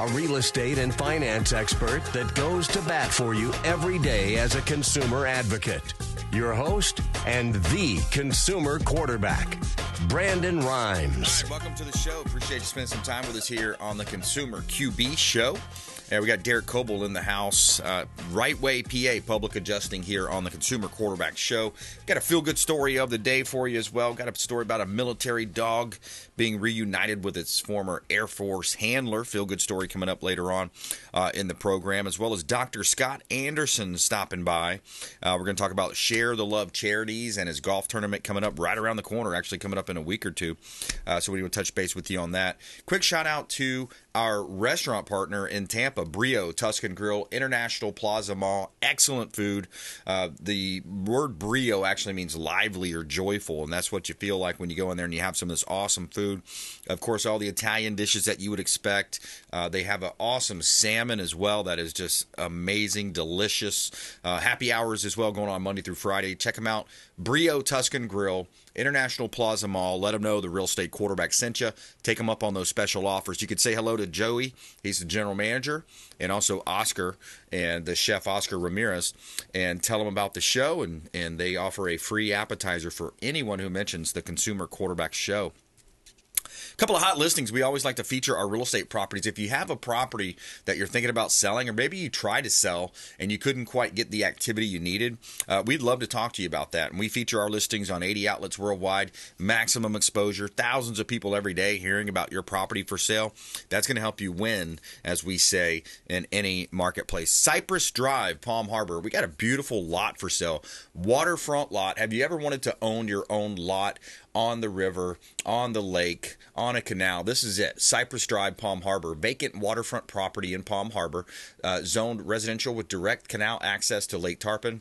a real estate and finance expert that goes to bat for you every day as a consumer advocate. Your host and the consumer quarterback, Brandon Rhymes. All right, welcome to the show. Appreciate you spending some time with us here on the Consumer QB Show. We got Derek Kobel in the house, Right Way PA, public adjusting here on the Consumer Quarterback Show. Got a feel-good story of the day for you as well. Got a story about a military dog being reunited with its former Air Force handler. Feel-good story coming up later on in the program, as well as Dr. Scott Anderson stopping by. We're going to talk about Share the Love Charities and his golf tournament coming up right around the corner, actually coming up in a week or two. So we will touch base with you on that. Quick shout-out to our restaurant partner in Tampa, Brio Tuscan Grill, International Plaza Mall. Excellent food. The word Brio actually means lively or joyful, and that's what you feel like when you go in there and you have some of this awesome food. Of course, all the Italian dishes that you would expect. They have an awesome salmon as well that is just amazing, delicious. Happy hours as well going on Monday through Friday. Check them out. Brio Tuscan Grill, International Plaza Mall. Let them know the real estate quarterback sent you. Take them up on those special offers. You could say hello to Joey. He's the general manager, and also Oscar and the chef Oscar Ramirez, and tell them about the show, and they offer a free appetizer for anyone who mentions the Consumer Quarterback Show. A couple of hot listings. We always like to feature our real estate properties. If you have a property that you're thinking about selling, or maybe you tried to sell and you couldn't quite get the activity you needed, we'd love to talk to you about that. And we feature our listings on 80 outlets worldwide, maximum exposure, thousands of people every day hearing about your property for sale. That's going to help you win, as we say, in any marketplace. Cypress Drive, Palm Harbor. We got a beautiful lot for sale. Waterfront lot. Have you ever wanted to own your own lot on the river, on the lake, on a canal? This is it. Cypress Drive, Palm Harbor. Vacant waterfront property in Palm Harbor. Zoned residential with direct canal access to Lake Tarpon.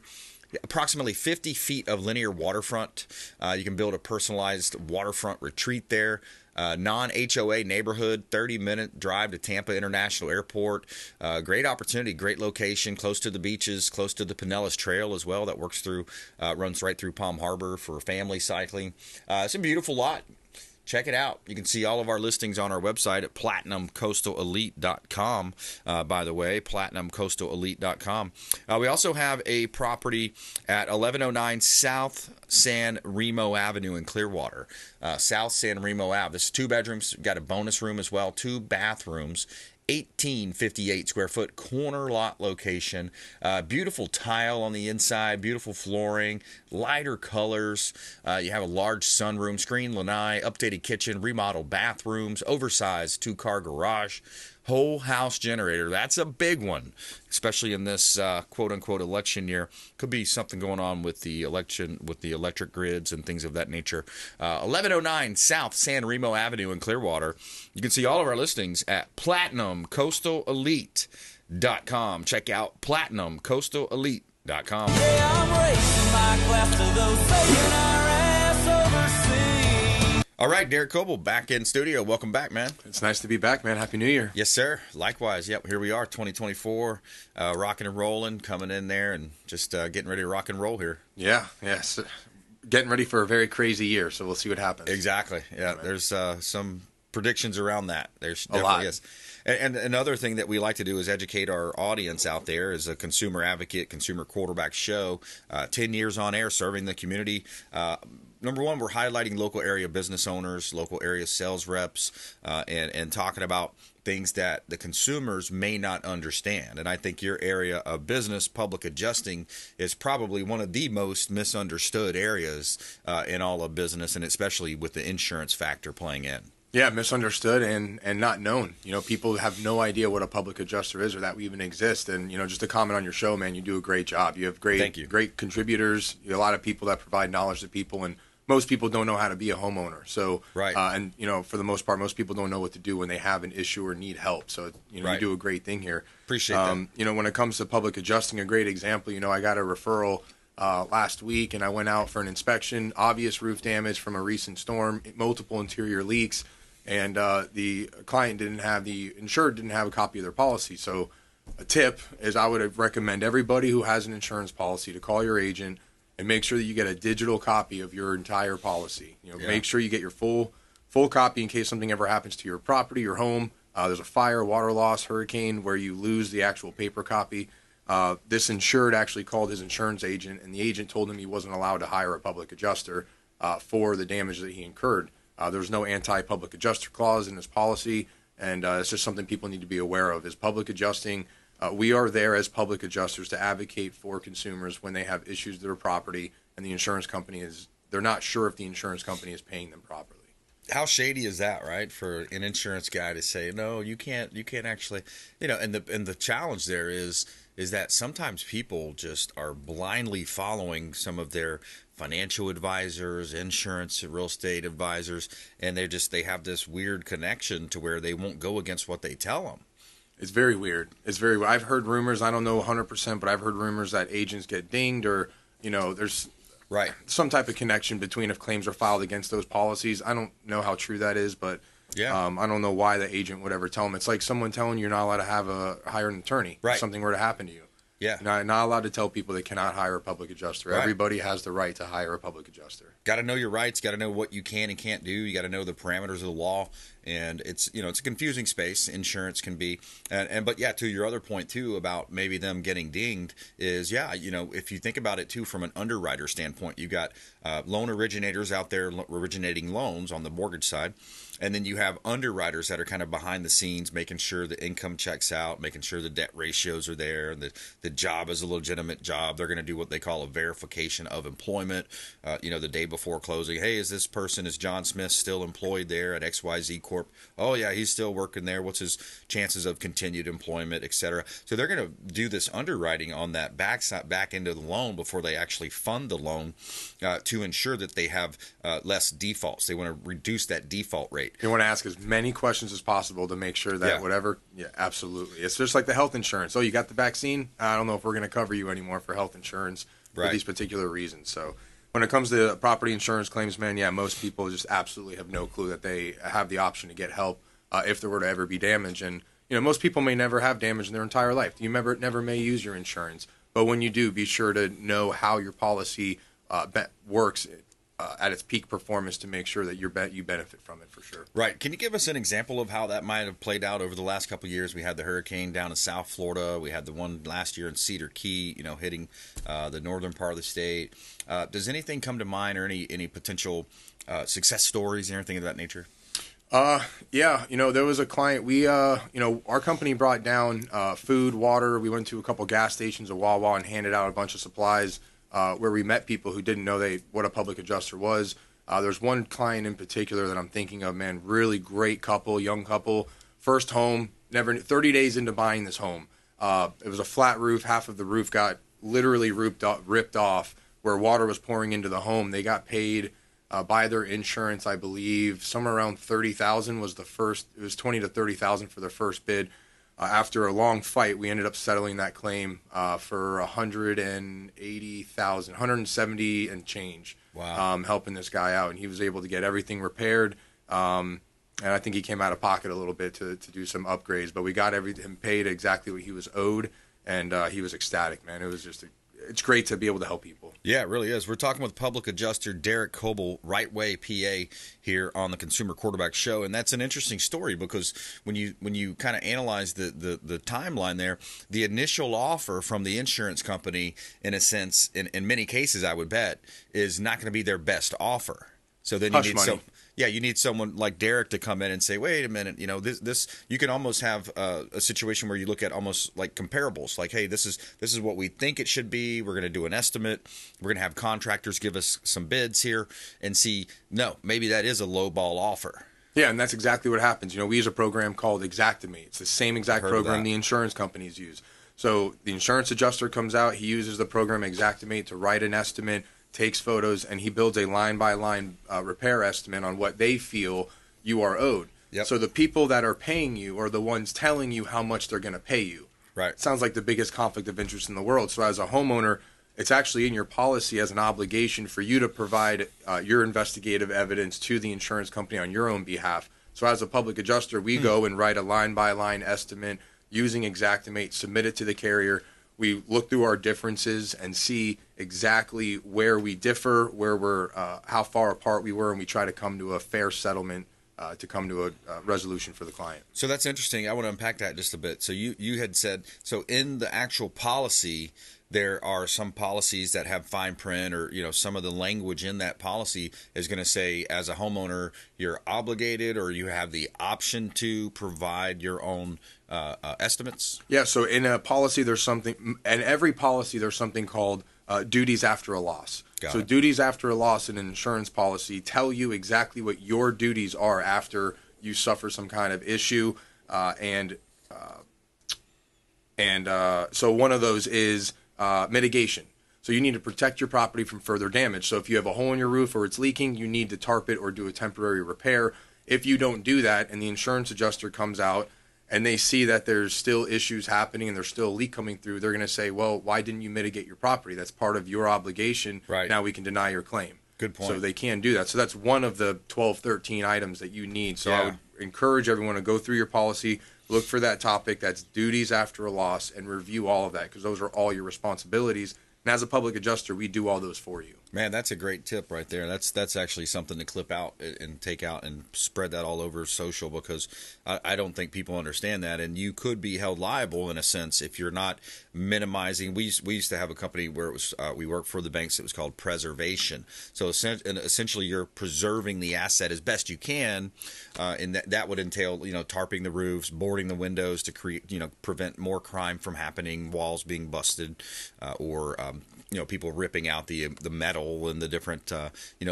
Approximately 50 feet of linear waterfront. You can build a personalized waterfront retreat there. Non-HOA neighborhood, 30-minute drive to Tampa International Airport. Great opportunity, great location, close to the beaches, close to the Pinellas Trail as well. That runs right through Palm Harbor for family cycling. It's a beautiful lot. Check it out. You can see all of our listings on our website at platinumcoastalelite.com, by the way, platinumcoastalelite.com. We also have a property at 1109 South San Remo Avenue in Clearwater. South San Remo Ave. This is 2 bedrooms. Got a bonus room as well, 2 bathrooms. 1858 square foot corner lot location. Beautiful tile on the inside, beautiful flooring, lighter colors. You have a large sunroom, screen lanai, updated kitchen, remodeled bathrooms, oversized 2-car garage. Whole house generator. That's a big one, especially in this quote-unquote election year. Could be something going on with the election, with the electric grids and things of that nature. 1109 South San Remo Avenue in Clearwater. You can see all of our listings at platinumcoastalelite.com. Check out platinumcoastalelite.com. Yeah, I'm racing my class to those taking our ass overseas. All right, Derek Kobel back in studio. Welcome back, man. It's nice to be back, man. Happy New Year. Yes, sir. Likewise. Yep, here we are, 2024, rocking and rolling, coming in there and just getting ready to rock and roll here. Yeah, yes. Getting ready for a very crazy year, so we'll see what happens. Exactly. Yeah, right. There's some predictions around that. There's a lot. Is. And another thing that we like to do is educate our audience out there as a consumer advocate, consumer quarterback show. 10 years on air, serving the community. Number one, we're highlighting local area business owners, local area sales reps, and talking about things that the consumers may not understand. And I think your area of business, public adjusting, is probably one of the most misunderstood areas in all of business, and especially with the insurance factor playing in. Yeah, misunderstood and not known. You know, people have no idea what a public adjuster is or that we even exist. And, you know, just to comment on your show, man, you do a great job. You have great contributors. You have a lot of people that provide knowledge to people, and most people don't know how to be a homeowner. So, right. And, you know, for the most part, most people don't know what to do when they have an issue or need help. So, you know, right. You do a great thing here. Appreciate that. You know, when it comes to public adjusting, a great example, you know, I got a referral last week, and I went out for an inspection, obvious roof damage from a recent storm, multiple interior leaks, and the insured didn't have a copy of their policy. So a tip is I would recommend everybody who has an insurance policy to call your agent and make sure that you get a digital copy of your entire policy. You know, Make sure you get your full copy in case something ever happens to your property, your home. There's a fire, water loss, hurricane where you lose the actual paper copy. This insured actually called his insurance agent, and the agent told him he wasn't allowed to hire a public adjuster for the damage that he incurred. There's no anti-public adjuster clause in his policy, and it's just something people need to be aware of. Is public adjusting, we are there as public adjusters to advocate for consumers when they have issues with their property, and the insurance company they're not sure if the insurance company is paying them properly. How shady is that, right? For an insurance guy to say, no, you can't actually, and the challenge there is that sometimes people just are blindly following some of their financial advisors, insurance, real estate advisors, and they have this weird connection to where they won't go against what they tell them. It's very weird. I've heard rumors, I don't know 100%, but I've heard rumors that agents get dinged or, there's right some type of connection between if claims are filed against those policies. I don't know how true that is, but I don't know why the agent would ever tell them. It's like someone telling you you're not allowed to hire an attorney if something were to happen to you. Yeah. Not allowed to tell people they cannot hire a public adjuster. Right. Everybody has the right to hire a public adjuster. Got to know your rights. Got to know what you can and can't do. You got to know the parameters of the law. And it's a confusing space. Insurance can be, but to your other point too about maybe them getting dinged is if you think about it too from an underwriter standpoint, you got loan originators out there originating loans on the mortgage side. And then you have underwriters that are kind of behind the scenes, making sure the income checks out, making sure the debt ratios are there, and the job is a legitimate job. They're going to do what they call a verification of employment, the day before closing. Hey, is John Smith still employed there at XYZ Corp? Oh, yeah, he's still working there. What's his chances of continued employment, et cetera? So they're going to do this underwriting on that back end of the loan before they actually fund the loan to ensure that they have less defaults. They want to reduce that default rate. You want to ask as many questions as possible to make sure that absolutely. It's just like the health insurance. Oh, you got the vaccine? I don't know if we're going to cover you anymore for health insurance for these particular reasons. So when it comes to property insurance claims, man, most people just absolutely have no clue that they have the option to get help if there were to ever be damage. And, most people may never have damage in their entire life. You never may use your insurance. But when you do, be sure to know how your policy works at its peak performance to make sure that you benefit from it for sure. Right. Can you give us an example of how that might have played out over the last couple of years? We had the hurricane down in South Florida. We had the one last year in Cedar Key, hitting the northern part of the state. Does anything come to mind or any potential success stories or anything of that nature? There was a client. We, our company brought down food, water. We went to a couple gas stations, a Wawa, and handed out a bunch of supplies. Where we met people who didn't know what a public adjuster was. There's one client in particular that I'm thinking of, man, really great couple, young couple, first home, 30 days into buying this home. It was a flat roof. Half of the roof got literally ripped off where water was pouring into the home. They got paid by their insurance, I believe, somewhere around $30,000 was the first. It was $20,000 to $30,000 for their first bid. After a long fight, we ended up settling that claim for $180,000, $170 and change. Wow. Helping this guy out, and he was able to get everything repaired. And I think he came out of pocket a little bit to do some upgrades, but we got him paid exactly what he was owed, and he was ecstatic, man. It was just it's great to be able to help people. Yeah, it really is. We're talking with public adjuster Derek Kobel, Right Way, PA, here on the Consumer Quarterback Show, and that's an interesting story because when you kind of analyze the timeline there, the initial offer from the insurance company, in a sense, in many cases, I would bet, is not going to be their best offer. So then you need you need someone like Derek to come in and say, wait a minute, this you can almost have a situation where you look at almost like comparables, like, hey, this is what we think it should be. We're going to do an estimate. We're going to have contractors give us some bids here and see, no, maybe that is a low ball offer. Yeah, and that's exactly what happens. We use a program called Xactimate. It's the same exact program the insurance companies use. So the insurance adjuster comes out. He uses the program Xactimate to write an estimate, takes photos, and he builds a line-by-line repair estimate on what they feel you are owed. Yep. So the people that are paying you are the ones telling you how much they're going to pay you. Right. It sounds like the biggest conflict of interest in the world. So as a homeowner, it's actually in your policy as an obligation for you to provide your investigative evidence to the insurance company on your own behalf. So as a public adjuster, we go and write a line-by-line estimate using Xactimate, submit it to the carrier. We look through our differences and see exactly where we differ, where we're, how far apart we were, and we try to come to a fair settlement to come to a resolution for the client. So that's interesting. I want to unpack that just a bit. So you had said, so in the actual policy, there are some policies that have fine print, or some of the language in that policy is going to say, as a homeowner, you're obligated, or you have the option to provide your own estimates. Yeah. So in a policy, there's something, and every policy there's something called duties after a loss. So duties after a loss in an insurance policy tell you exactly what your duties are after you suffer some kind of issue, and so one of those is mitigation. So you need to protect your property from further damage. So if you have a hole in your roof or it's leaking, you need to tarp it or do a temporary repair. If you don't do that and the insurance adjuster comes out and they see that there's still issues happening and there's still a leak coming through, they're going to say, well, why didn't you mitigate your property? That's part of your obligation. Right. Now we can deny your claim. Good point. So they can do that. So that's one of the 12, 13 items that you need. So I would encourage everyone to go through your policy, look for that topic that's duties after a loss, and review all of that, because those are all your responsibilities. And as a public adjuster, we do all those for you. Man, that's a great tip right there. That's actually something to clip out and take out and spread that all over social, because I don't think people understand that. And you could be held liable in a sense if you're not minimizing. We used to have a company where it was we worked for the banks. It was called preservation. So essentially, you're preserving the asset as best you can, and that would entail tarping the roofs, boarding the windows to create prevent more crime from happening, walls being busted, or people ripping out the metal and the different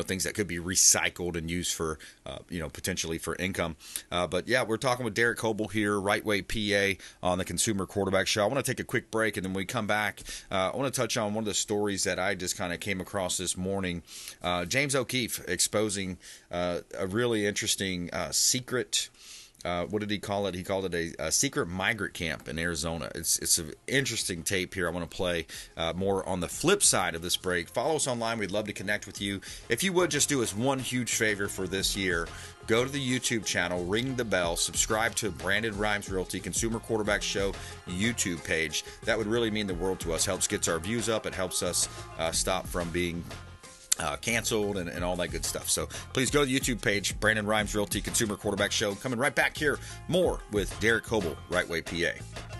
things that could be recycled and used for potentially for income. But yeah, we're talking with Derek Kobel here, Right Way PA, on the Consumer Quarterback Show. I want to take a quick break, and then when we come back, I want to touch on one of the stories that I just kind of came across this morning. James O'Keefe exposing a really interesting secret. What did he call it? He called it a secret migrant camp in Arizona. It's an interesting tape here. I want to play more on the flip side of this break. Follow us online. We'd love to connect with you. If you would just do us one huge favor for this year, go to the YouTube channel, ring the bell, subscribe to Brandon Rhymes Realty Consumer Quarterback Show YouTube page. That would really mean the world to us. Helps gets our views up. It helps us stop from being canceled and all that good stuff. So please go to the YouTube page, Brandon Rhymes Realty Consumer Quarterback Show. Coming right back here, more with Derek Kobel, Right Way PA.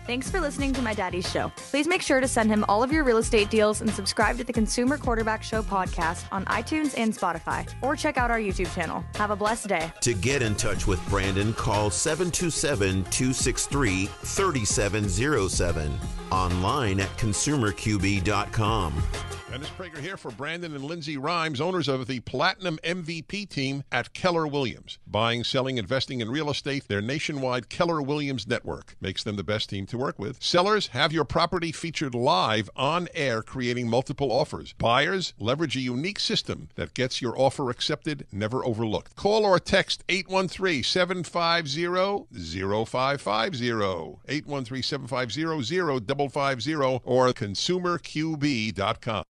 Thanks for listening to my daddy's show. Please make sure to send him all of your real estate deals and subscribe to the Consumer Quarterback Show podcast on iTunes and Spotify, or check out our YouTube channel. Have a blessed day. To get in touch with Brandon, call 727-263-3707. Online at consumerqb.com. Dennis Prager here for Brandon and Lindsay Rhymes, owners of the Platinum MVP team at Keller Williams. Buying, selling, investing in real estate, their nationwide Keller Williams network makes them the best team to work with. Sellers, have your property featured live on air, creating multiple offers. Buyers, leverage a unique system that gets your offer accepted, never overlooked. Call or text 813-750-0550, 813-750-0550, or consumerqb.com.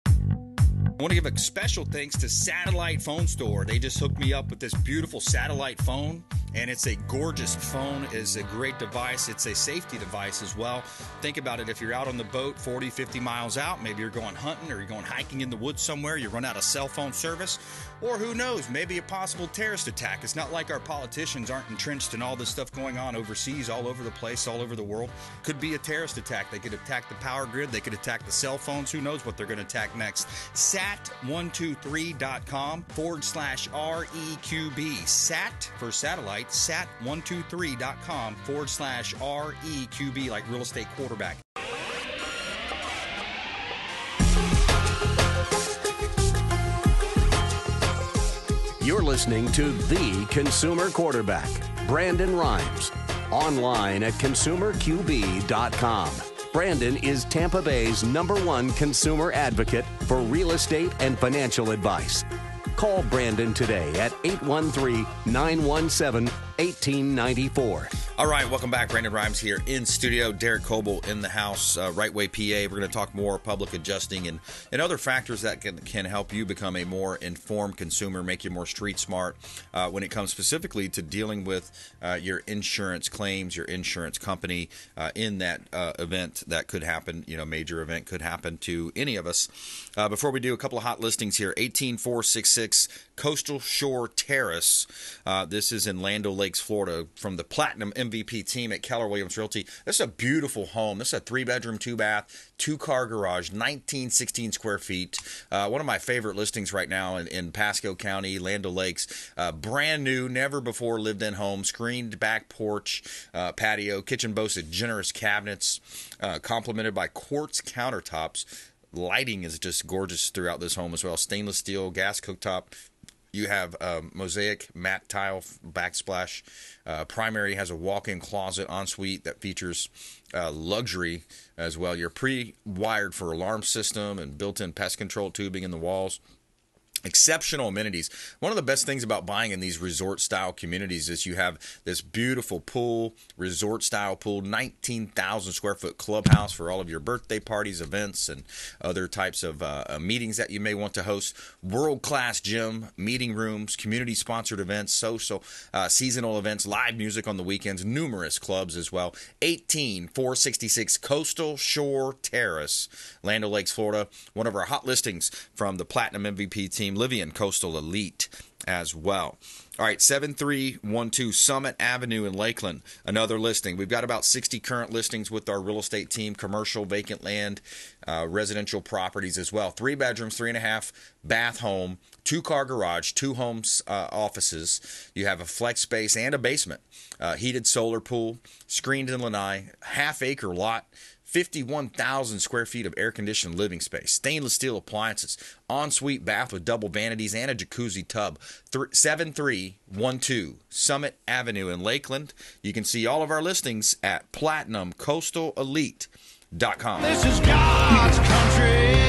I want to give a special thanks to Satellite Phone Store. They just hooked me up with this beautiful satellite phone, and it's a gorgeous phone. It's a great device. It's a safety device as well. Think about it. If you're out on the boat 40, 50 miles out, maybe you're going hunting or you're going hiking in the woods somewhere, you run out of cell phone service, or who knows, maybe a possible terrorist attack. It's not like our politicians aren't entrenched in all this stuff going on overseas, all over the place, all over the world. Could be a terrorist attack. They could attack the power grid. They could attack the cell phones. Who knows what they're going to attack next. Sat123.com/REQB. Sat for satellite, sat123.com/REQB, like real estate quarterback. You're listening to The Consumer Quarterback, Brandon Rhymes. Online at consumerqb.com. Brandon is Tampa Bay's #1 consumer advocate for real estate and financial advice. Call Brandon today at 813-917-1894. All right, welcome back. Brandon Rhymes here in studio. Derek Kobel in the house, Right Way PA. We're going to talk more public adjusting and other factors that can help you become a more informed consumer, make you more street smart when it comes specifically to dealing with your insurance claims, your insurance company in that event that could happen. Major event could happen to any of us. Before we do, a couple of hot listings here. 18466 Coastal Shore Terrace. This is in Land O'Lakes, Florida, from the Platinum MVP team at Keller Williams Realty. This is a beautiful home. This is a 3-bedroom, 2-bath, 2-car garage, 1916 square feet. One of my favorite listings right now in Pasco County, Land O'Lakes. Brand new, never before lived in home, screened back porch, patio, kitchen boasted generous cabinets, complemented by quartz countertops. Lighting is just gorgeous throughout this home as well. Stainless steel, gas cooktop. You have mosaic matte tile backsplash. Primary has a walk-in closet ensuite that features luxury as well. You're pre-wired for alarm system and built-in pest control tubing in the walls. Exceptional amenities. One of the best things about buying in these resort-style communities is you have this beautiful pool, resort-style pool, 19,000 square foot clubhouse for all of your birthday parties, events, and other types of meetings that you may want to host. World-class gym, meeting rooms, community-sponsored events, social, seasonal events, live music on the weekends, numerous clubs as well. 18466 Coastal Shore Terrace, Land O'Lakes, Florida. One of our hot listings from the Platinum MVP team. Livian Coastal Elite as well. All right, 7312 Summit Avenue in Lakeland, another listing. We've got about 60 current listings with our real estate team, commercial, vacant land, residential properties as well. 3 bedrooms, 3.5 bath home, 2-car garage, 2 homes, offices. You have a flex space and a basement, heated solar pool, screened in lanai, half-acre lot, 51,000 square feet of air-conditioned living space, stainless steel appliances, ensuite bath with double vanities, and a jacuzzi tub. 7312 Summit Avenue in Lakeland. You can see all of our listings at PlatinumCoastalElite.com. This is God's country.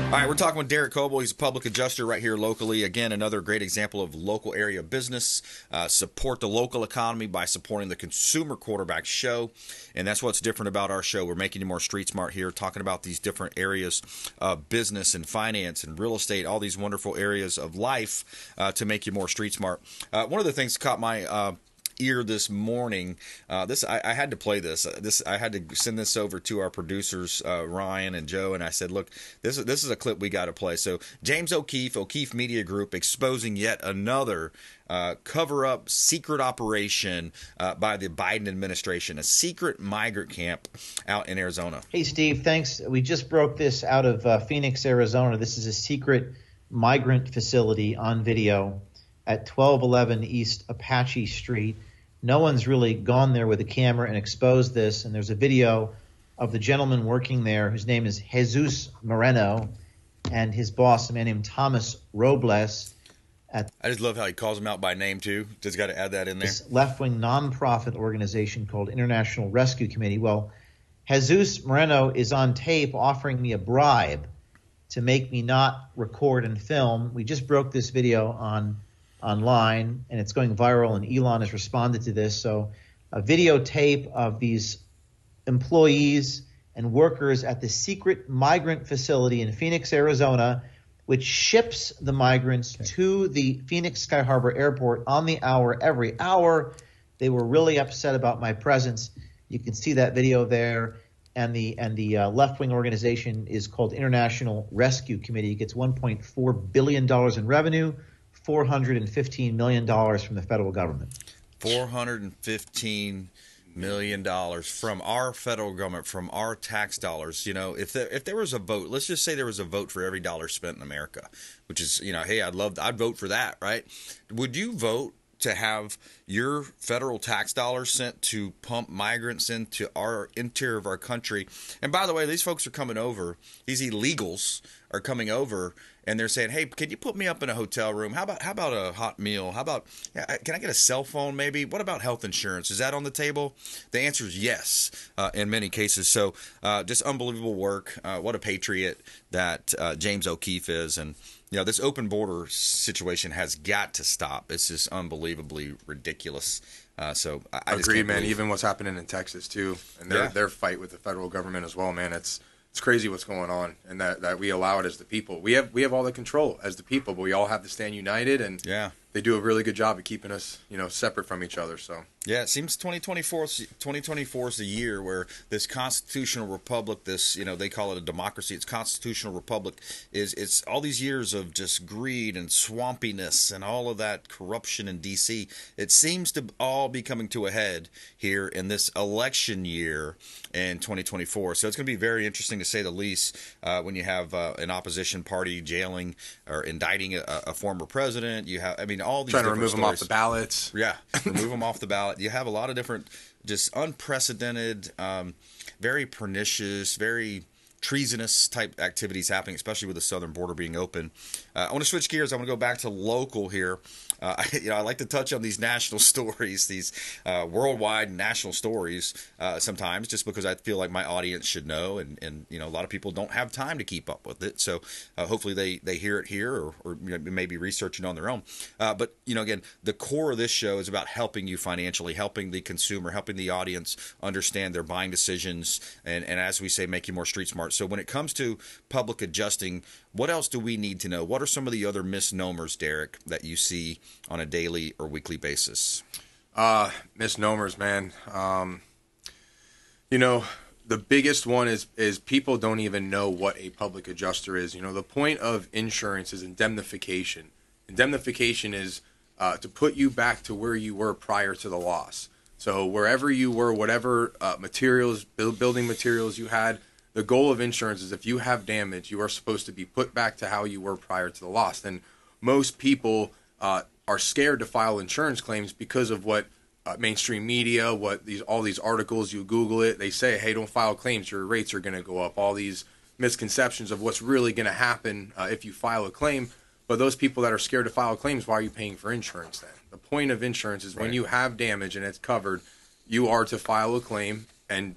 All right, we're talking with Derek Kobel. He's a public adjuster right here locally. Again, another great example of local area business. Support the local economy by supporting the Consumer Quarterback Show. And that's what's different about our show. We're making you more street smart here, talking about these different areas of business and finance and real estate, all these wonderful areas of life to make you more street smart. One of the things that caught my ear this morning. I had to play this. I had to send this over to our producers, Ryan and Joe, and I said, "Look, this is a clip we got to play." So James O'Keefe Media Group, exposing yet another cover-up secret operation by the Biden administration, a secret migrant camp out in Arizona. Hey, Steve, thanks. We just broke this out of Phoenix, Arizona. This is a secret migrant facility on video at 1211 East Apache Street. No one's really gone there with a camera and exposed this, and there's a video of the gentleman working there whose name is Jesus Moreno and his boss, a man named Thomas Robles. I just love how he calls them out by name, too. Just got to add that in there. This left-wing nonprofit organization called International Rescue Committee. Well, Jesus Moreno is on tape offering me a bribe to make me not record and film. We just broke this video online, and it's going viral, and Elon has responded to this. So a videotape of these employees and workers at the secret migrant facility in Phoenix, Arizona, which ships the migrants to the Phoenix Sky Harbor Airport on the hour, every hour. They were really upset about my presence. You can see that video there. And the left-wing organization is called International Rescue Committee. It gets $1.4 billion in revenue, $415 million from the federal government. $415 million from our federal government, from our tax dollars. If there was a vote, let's just say there was a vote for every dollar spent in America, which is, hey, I'd vote for that, right? Would you vote to have your federal tax dollars sent to pump migrants into our interior of our country? And by the way, these folks are coming over. These illegals are coming over, and they're saying, "Hey, can you put me up in a hotel room? How about a hot meal? How about can I get a cell phone maybe? What about health insurance? Is that on the table?" The answer is yes in many cases. So just unbelievable work. What a patriot that James O'Keefe is. And this open border situation has got to stop. It's just unbelievably ridiculous So I just agree, can't man. believe- Even what's happening in Texas too, and their fight with the federal government as well, man. It's crazy what's going on, and that we allow it as the people. We have all the control as the people, but we all have to stand united, and they do a really good job of keeping us, separate from each other. So yeah, it seems 2024 is the year where this constitutional republic, this they call it a democracy. It's constitutional republic. It's all these years of just greed and swampiness and all of that corruption in D.C. It seems to all be coming to a head here in this election year in 2024. So it's going to be very interesting to say the least when you have an opposition party jailing or indicting a former president. You have, all these trying to different remove them off the ballots. Yeah, remove them off the ballot. You have a lot of different, just unprecedented, very pernicious, very treasonous type activities happening, especially with the southern border being open. I want to switch gears. I want to go back to local here. I like to touch on these national stories, these worldwide national stories sometimes, just because I feel like my audience should know, and a lot of people don't have time to keep up with it. So hopefully they hear it here or maybe research it on their own. But again, the core of this show is about helping you financially, helping the consumer, helping the audience understand their buying decisions, and as we say, make you more street smart. So when it comes to public adjusting, what else do we need to know? What are some of the other misnomers, Derek, that you see on a daily or weekly basis? Misnomers, man. The biggest one is people don't even know what a public adjuster is. The point of insurance is indemnification. Indemnification is to put you back to where you were prior to the loss. So wherever you were, whatever materials, building materials you had, the goal of insurance is if you have damage, you are supposed to be put back to how you were prior to the loss. And most people are scared to file insurance claims because of what mainstream media, all these articles, you Google it, they say, hey, don't file claims, your rates are going to go up. All these misconceptions of what's really going to happen if you file a claim. But those people that are scared to file claims, why are you paying for insurance then? The point of insurance is when you have damage and it's covered, you are to file a claim and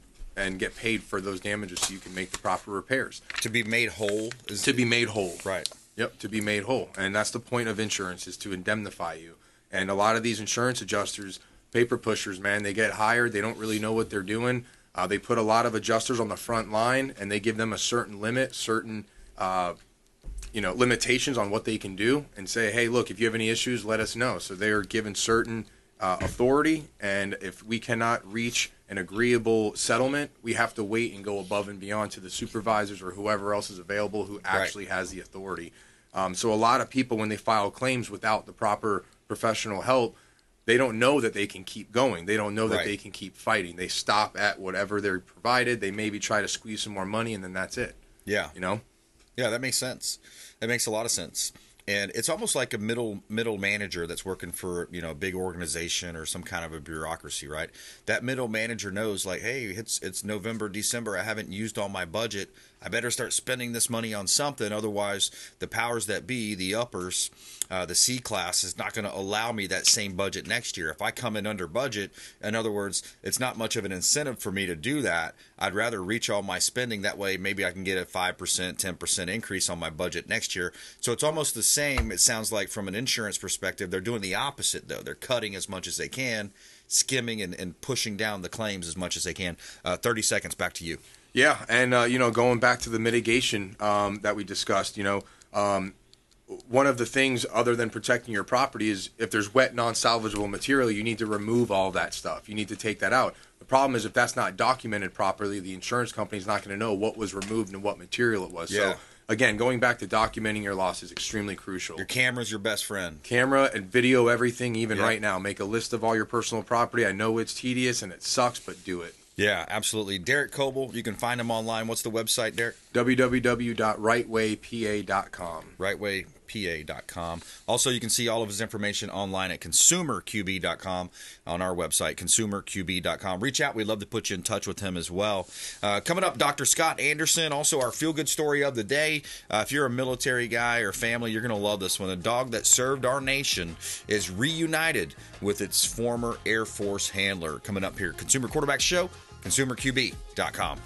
get paid for those damages so you can make the proper repairs. To be made whole? To be made whole. Right. Yep, to be made whole. And that's the point of insurance, is to indemnify you. And a lot of these insurance adjusters, paper pushers, man, they get hired. They don't really know what they're doing. They put a lot of adjusters on the front line, and they give them a certain limit, certain limitations on what they can do, and say, hey, look, if you have any issues, let us know. So they are given certain authority, and if we cannot reach an agreeable settlement, we have to wait and go above and beyond to the supervisors or whoever else is available who actually has the authority. So a lot of people, when they file claims without the proper professional help, they don't know that they can keep going. They don't know that they can keep fighting. They stop at whatever they're provided. They maybe try to squeeze some more money, and then that's it. Yeah. Yeah, that makes sense. That makes a lot of sense. And it's almost like a middle manager that's working for, a big organization or some kind of a bureaucracy, right? That middle manager knows, like, hey, it's November, December, I haven't used all my budget. I better start spending this money on something. Otherwise, the powers that be, the uppers, the C class, is not going to allow me that same budget next year. If I come in under budget, in other words, it's not much of an incentive for me to do that. I'd rather reach all my spending. That way, maybe I can get a 5%, 10% increase on my budget next year. So it's almost the same, it sounds like, from an insurance perspective. They're doing the opposite, though. They're cutting as much as they can, skimming and pushing down the claims as much as they can. 30 seconds, back to you. Yeah, and going back to the mitigation that we discussed, one of the things other than protecting your property is if there's wet, non-salvageable material, you need to remove all that stuff. You need to take that out. The problem is if that's not documented properly, the insurance company is not going to know what was removed and what material it was. Yeah. So, again, going back to documenting your loss is extremely crucial. Your camera's your best friend. Camera and video everything, even right now. Make a list of all your personal property. I know it's tedious and it sucks, but do it. Yeah, absolutely. Derek Kobel, you can find him online. What's the website, Derek? www.rightwaypa.com. rightwaypa.com. Also, you can see all of his information online at consumerqb.com, on our website, consumerqb.com. Reach out. We'd love to put you in touch with him as well. Coming up, Dr. Scott Anderson, also our feel-good story of the day. If you're a military guy or family, you're going to love this one. A dog that served our nation is reunited with its former Air Force handler. Coming up here, Consumer Quarterback Show, consumerqb.com.